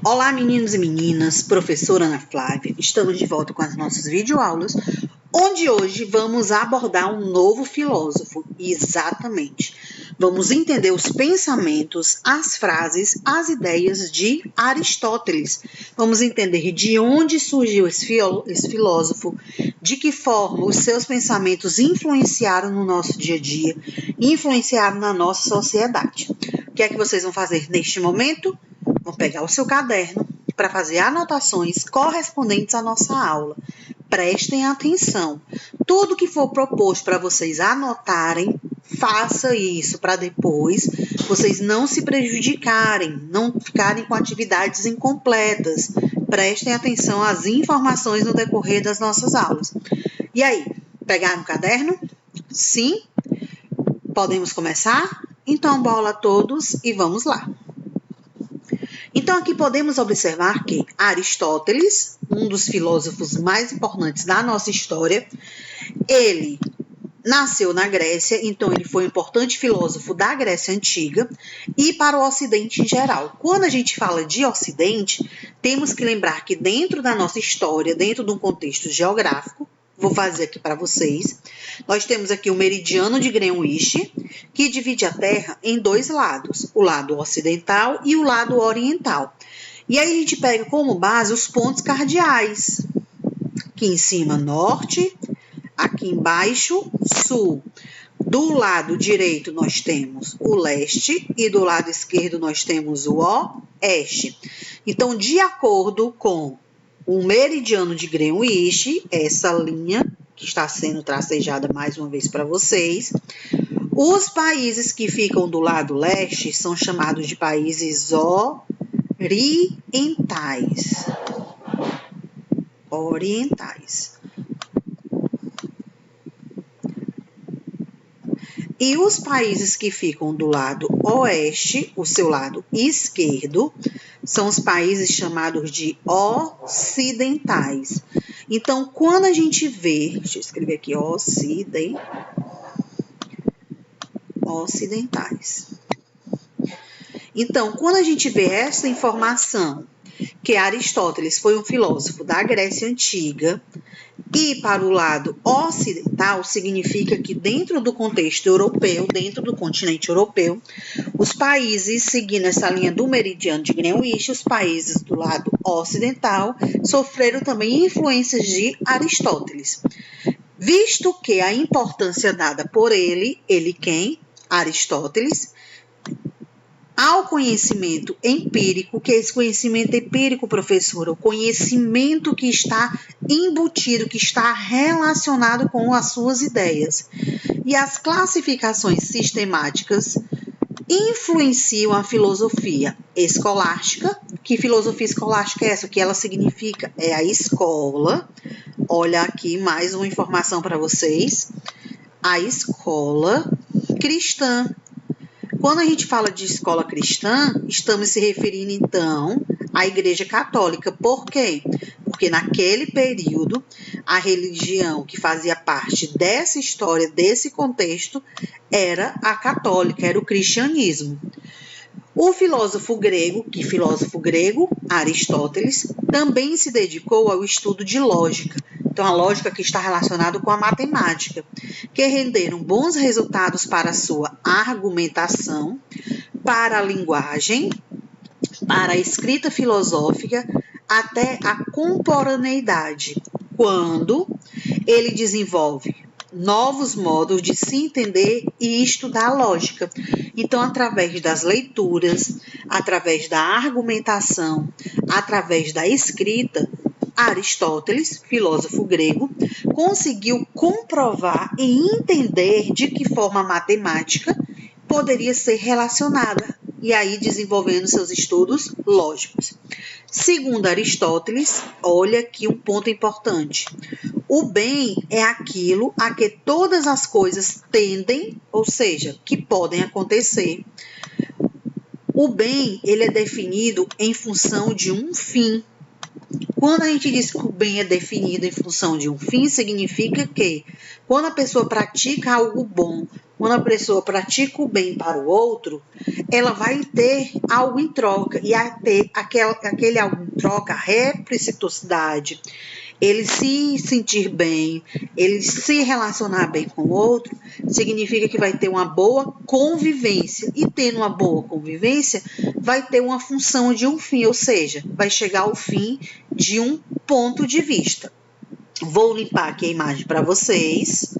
Olá, meninos e meninas, professora Ana Flávia. Estamos de volta com as nossas videoaulas, onde hoje vamos abordar um novo filósofo. Exatamente. Vamos entender os pensamentos, as frases, as ideias de Aristóteles. Vamos entender de onde surgiu esse filósofo, de que forma os seus pensamentos influenciaram no nosso dia a dia, influenciaram na nossa sociedade. O que é que vocês vão fazer neste momento? Vão pegar o seu caderno para fazer anotações correspondentes à nossa aula. Prestem atenção. Tudo que for proposto para vocês anotarem, faça isso para depois vocês não se prejudicarem, não ficarem com atividades incompletas. Prestem atenção às informações no decorrer das nossas aulas. E aí, pegaram o caderno? Sim? Podemos começar? Então, bola a todos e vamos lá. Então, aqui podemos observar que Aristóteles, um dos filósofos mais importantes da nossa história, ele nasceu na Grécia, então ele foi um importante filósofo da Grécia Antiga e para o Ocidente em geral. Quando a gente fala de Ocidente, temos que lembrar que dentro da nossa história, dentro de um contexto geográfico, vou fazer aqui para vocês, nós temos aqui o meridiano de Greenwich, que divide a Terra em dois lados, o lado ocidental e o lado oriental. E aí a gente pega como base os pontos cardeais. Aqui em cima, norte, aqui embaixo, sul. Do lado direito nós temos o leste e do lado esquerdo nós temos o oeste. Então, de acordo com o meridiano de Greenwich, essa linha que está sendo tracejada mais uma vez para vocês, os países que ficam do lado leste são chamados de países orientais. E os países que ficam do lado oeste, o seu lado esquerdo, são os países chamados de ocidentais. Então, quando a gente vê, deixa eu escrever aqui, ocidentais. Então, quando a gente vê essa informação, que Aristóteles foi um filósofo da Grécia Antiga, e para o lado ocidental, significa que dentro do contexto europeu, dentro do continente europeu, os países, seguindo essa linha do meridiano de Greenwich, os países do lado ocidental, sofreram também influências de Aristóteles. Visto que a importância dada por ele quem? Aristóteles, ao conhecimento empírico, que é esse conhecimento empírico, professora, o conhecimento que está embutido, que está relacionado com as suas ideias. E as classificações sistemáticas influenciam a filosofia escolástica. Que filosofia escolástica é essa? O que ela significa? É a escola. Olha aqui mais uma informação para vocês. A escola cristã. Quando a gente fala de escola cristã, estamos se referindo, então, à Igreja Católica. Por quê? Porque naquele período, a religião que fazia parte dessa história, desse contexto, era a católica, era o cristianismo. O filósofo grego, Aristóteles, também se dedicou ao estudo de lógica. Então, a lógica que está relacionada com a matemática, que renderam bons resultados para a sua argumentação, para a linguagem, para a escrita filosófica, até a contemporaneidade, quando ele desenvolve novos modos de se entender e estudar a lógica. Então, através das leituras, através da argumentação, através da escrita, Aristóteles, filósofo grego, conseguiu comprovar e entender de que forma a matemática poderia ser relacionada, e aí desenvolvendo seus estudos lógicos. Segundo Aristóteles, olha aqui um ponto importante. O bem é aquilo a que todas as coisas tendem, ou seja, que podem acontecer. O bem, ele é definido em função de um fim. Quando a gente diz que o bem é definido em função de um fim, significa que quando a pessoa pratica algo bom quando a pessoa pratica o bem para o outro, ela vai ter algo em troca, e a ter aquele algo em troca, a reciprocidade, ele se sentir bem, ele se relacionar bem com o outro, significa que vai ter uma boa convivência. E tendo uma boa convivência, vai ter uma função de um fim, ou seja, vai chegar ao fim de um ponto de vista. Vou limpar aqui a imagem para vocês.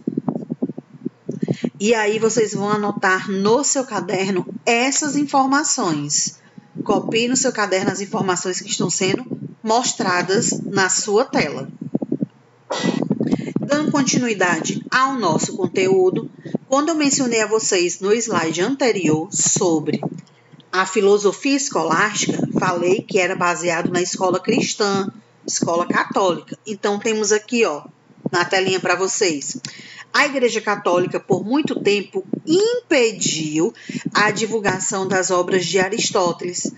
E aí vocês vão anotar no seu caderno essas informações. Copie no seu caderno as informações que estão sendo mostradas na sua tela. Dando continuidade ao nosso conteúdo, quando eu mencionei a vocês no slide anterior sobre a filosofia escolástica, falei que era baseado na escola cristã, escola católica. Então, temos aqui, ó, na telinha para vocês. A Igreja Católica, por muito tempo, impediu a divulgação das obras de Aristóteles.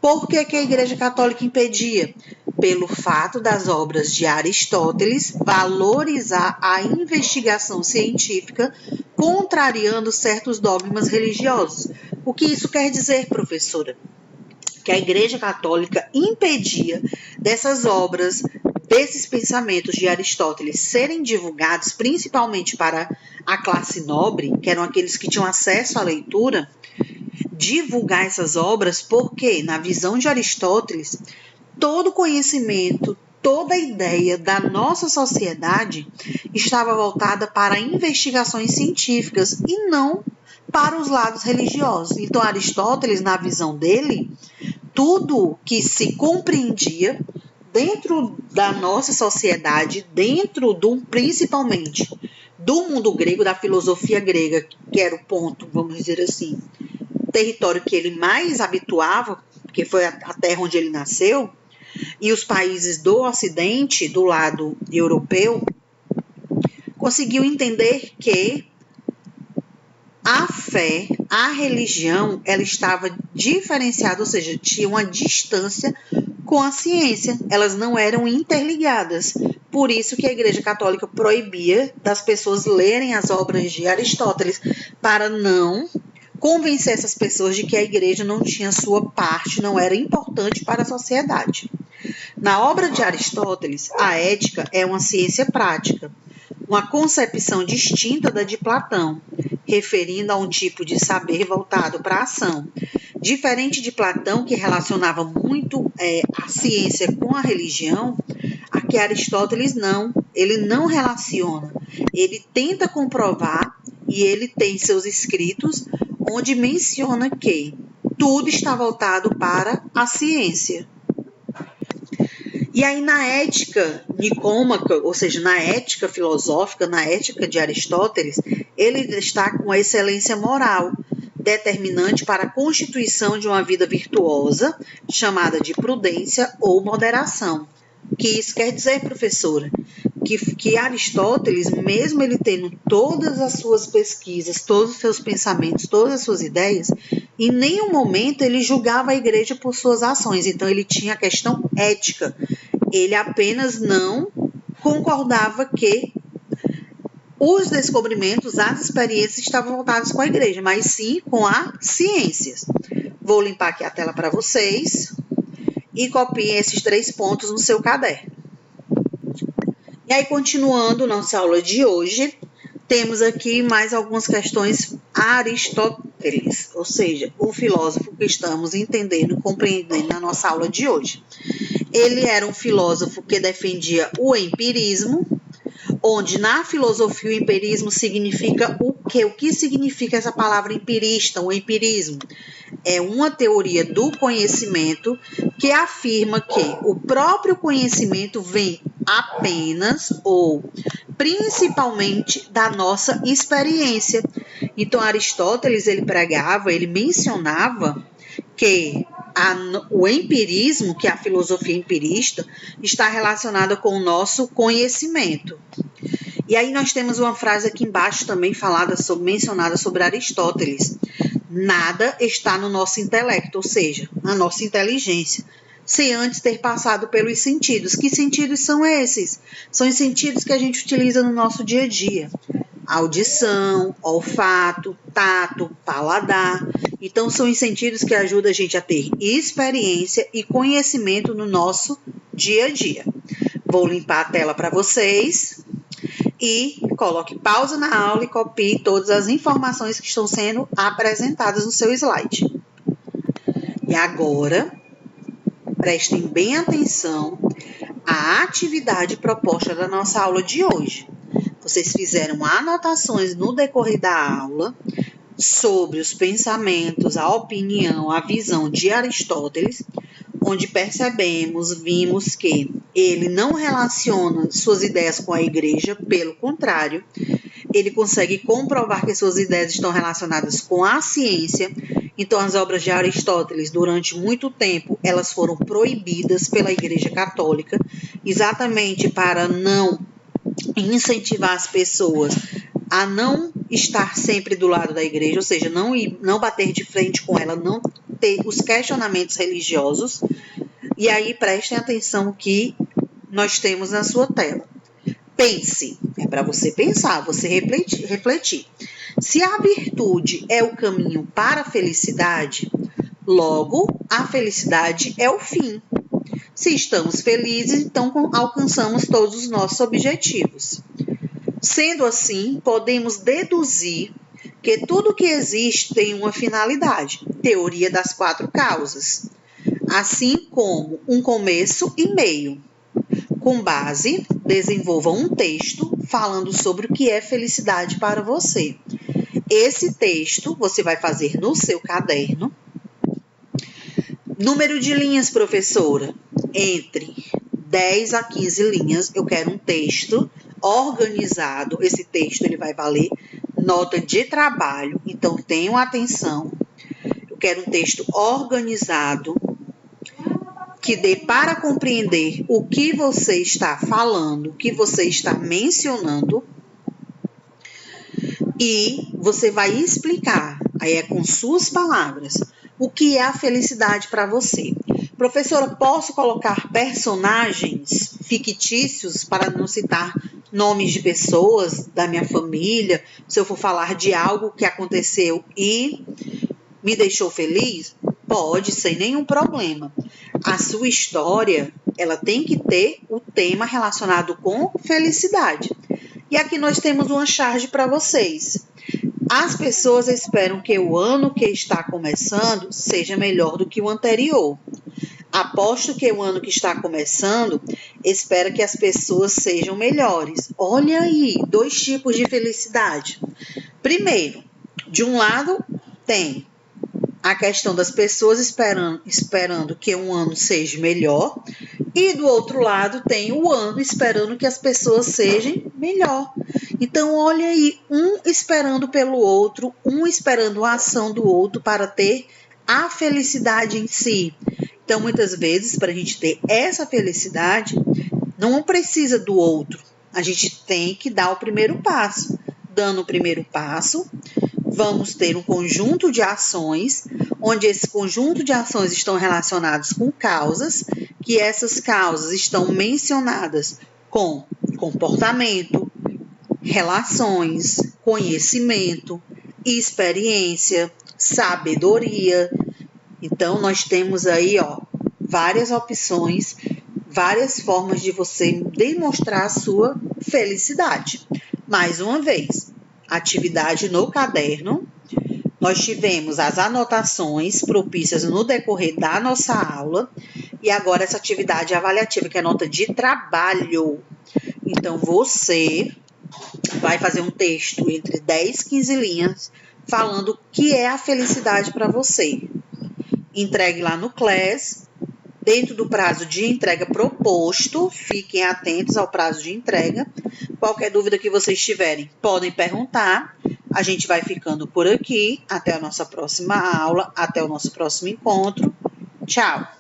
Por que a Igreja Católica impedia? Pelo fato das obras de Aristóteles valorizar a investigação científica, contrariando certos dogmas religiosos. O que isso quer dizer, professora? Que a Igreja Católica impedia dessas obras, desses pensamentos de Aristóteles serem divulgados, principalmente para a classe nobre, que eram aqueles que tinham acesso à leitura, divulgar essas obras, porque, na visão de Aristóteles, todo conhecimento, toda a ideia da nossa sociedade estava voltada para investigações científicas e não para os lados religiosos. Então, Aristóteles, na visão dele, tudo que se compreendia dentro da nossa sociedade, principalmente do mundo grego, da filosofia grega, que era o ponto, vamos dizer assim, território que ele mais habituava, porque foi a terra onde ele nasceu, e os países do Ocidente, do lado europeu, conseguiu entender que a fé, a religião, ela estava diferenciada, ou seja, tinha uma distância com a ciência, elas não eram interligadas. Por isso que a Igreja Católica proibia das pessoas lerem as obras de Aristóteles, para não convencer essas pessoas de que a igreja não tinha sua parte, não era importante para a sociedade. Na obra de Aristóteles, a ética é uma ciência prática, uma concepção distinta da de Platão, referindo a um tipo de saber voltado para a ação. Diferente de Platão, que relacionava muito a ciência com a religião, aqui Aristóteles não, ele não relaciona, ele tenta comprovar e ele tem seus escritos onde menciona que tudo está voltado para a ciência. E aí na ética nicômaca, ou seja, na ética filosófica, na ética de Aristóteles, ele destaca uma excelência moral, determinante para a constituição de uma vida virtuosa, chamada de prudência ou moderação. O que isso quer dizer, professora? Que Aristóteles, mesmo ele tendo todas as suas pesquisas, todos os seus pensamentos, todas as suas ideias, em nenhum momento ele julgava a igreja por suas ações. Então ele tinha a questão ética. Ele apenas não concordava que os descobrimentos, as experiências estavam voltadas com a igreja, mas sim com as ciências. Vou limpar aqui a tela para vocês e copiem esses 3 pontos no seu caderno. E aí, continuando nossa aula de hoje, temos aqui mais algumas questões Aristóteles, ou seja, o filósofo que estamos entendendo, compreendendo na nossa aula de hoje. Ele era um filósofo que defendia o empirismo, onde na filosofia o empirismo significa o quê? O que significa essa palavra empirista, o empirismo? É uma teoria do conhecimento que afirma que o próprio conhecimento vem apenas ou principalmente da nossa experiência. Então Aristóteles ele pregava, ele mencionava que o empirismo, que é a filosofia empirista, está relacionada com o nosso conhecimento. E aí nós temos uma frase aqui embaixo também mencionada sobre Aristóteles. Nada está no nosso intelecto, ou seja, na nossa inteligência, sem antes ter passado pelos sentidos. Que sentidos são esses? São os sentidos que a gente utiliza no nosso dia a dia. audição, olfato, tato, paladar. Então, são os sentidos que ajudam a gente a ter experiência e conhecimento no nosso dia a dia. Vou limpar a tela para vocês e coloque pausa na aula e copie todas as informações que estão sendo apresentadas no seu slide. E agora, prestem bem atenção à atividade proposta da nossa aula de hoje. Vocês fizeram anotações no decorrer da aula sobre os pensamentos, a opinião, a visão de Aristóteles, onde vimos que ele não relaciona suas ideias com a igreja, pelo contrário, ele consegue comprovar que suas ideias estão relacionadas com a ciência. Então, as obras de Aristóteles, durante muito tempo, elas foram proibidas pela Igreja Católica, exatamente para não incentivar as pessoas a não estar sempre do lado da igreja, ou seja, não bater de frente com ela, não ter os questionamentos religiosos. E aí, prestem atenção que nós temos na sua tela. Pense, é para você pensar, você refletir. Se a virtude é o caminho para a felicidade, logo a felicidade é o fim. Se estamos felizes, então alcançamos todos os nossos objetivos. Sendo assim, podemos deduzir que tudo que existe tem uma finalidade, teoria das 4 causas, assim como um começo e meio. Com base, desenvolva um texto falando sobre o que é felicidade para você. Esse texto você vai fazer no seu caderno. Número de linhas, professora? Entre 10 a 15 linhas. Eu quero um texto organizado. Esse texto ele vai valer nota de trabalho. Então, tenham atenção. Eu quero um texto organizado que dê para compreender o que você está falando, o que você está mencionando. E você vai explicar, aí é com suas palavras, o que é a felicidade para você. Professora, posso colocar personagens fictícios para não citar nomes de pessoas da minha família, se eu for falar de algo que aconteceu e me deixou feliz? Pode, sem nenhum problema. A sua história, ela tem que ter o tema relacionado com felicidade. E aqui nós temos uma charge para vocês. As pessoas esperam que o ano que está começando seja melhor do que o anterior. Aposto que o ano que está começando espera que as pessoas sejam melhores. Olha aí, 2 tipos de felicidade. Primeiro, de um lado tem a questão das pessoas esperando que um ano seja melhor, e do outro lado tem o ano esperando que as pessoas sejam melhor. Então, olha aí, um esperando pelo outro, um esperando a ação do outro para ter a felicidade em si. Então, muitas vezes, para a gente ter essa felicidade, não precisa do outro. A gente tem que dar o primeiro passo. Dando o primeiro passo, vamos ter um conjunto de ações, onde esse conjunto de ações estão relacionados com causas, que essas causas estão mencionadas com comportamento, relações, conhecimento, experiência, sabedoria. Então, nós temos aí, várias opções, várias formas de você demonstrar a sua felicidade. Mais uma vez, atividade no caderno. Nós tivemos as anotações propícias no decorrer da nossa aula. E agora essa atividade avaliativa, que é nota de trabalho. Então, você vai fazer um texto entre 10 e 15 linhas falando o que é a felicidade para você. Entregue lá no Class, dentro do prazo de entrega proposto. Fiquem atentos ao prazo de entrega. Qualquer dúvida que vocês tiverem, podem perguntar. A gente vai ficando por aqui. Até a nossa próxima aula, até o nosso próximo encontro. Tchau!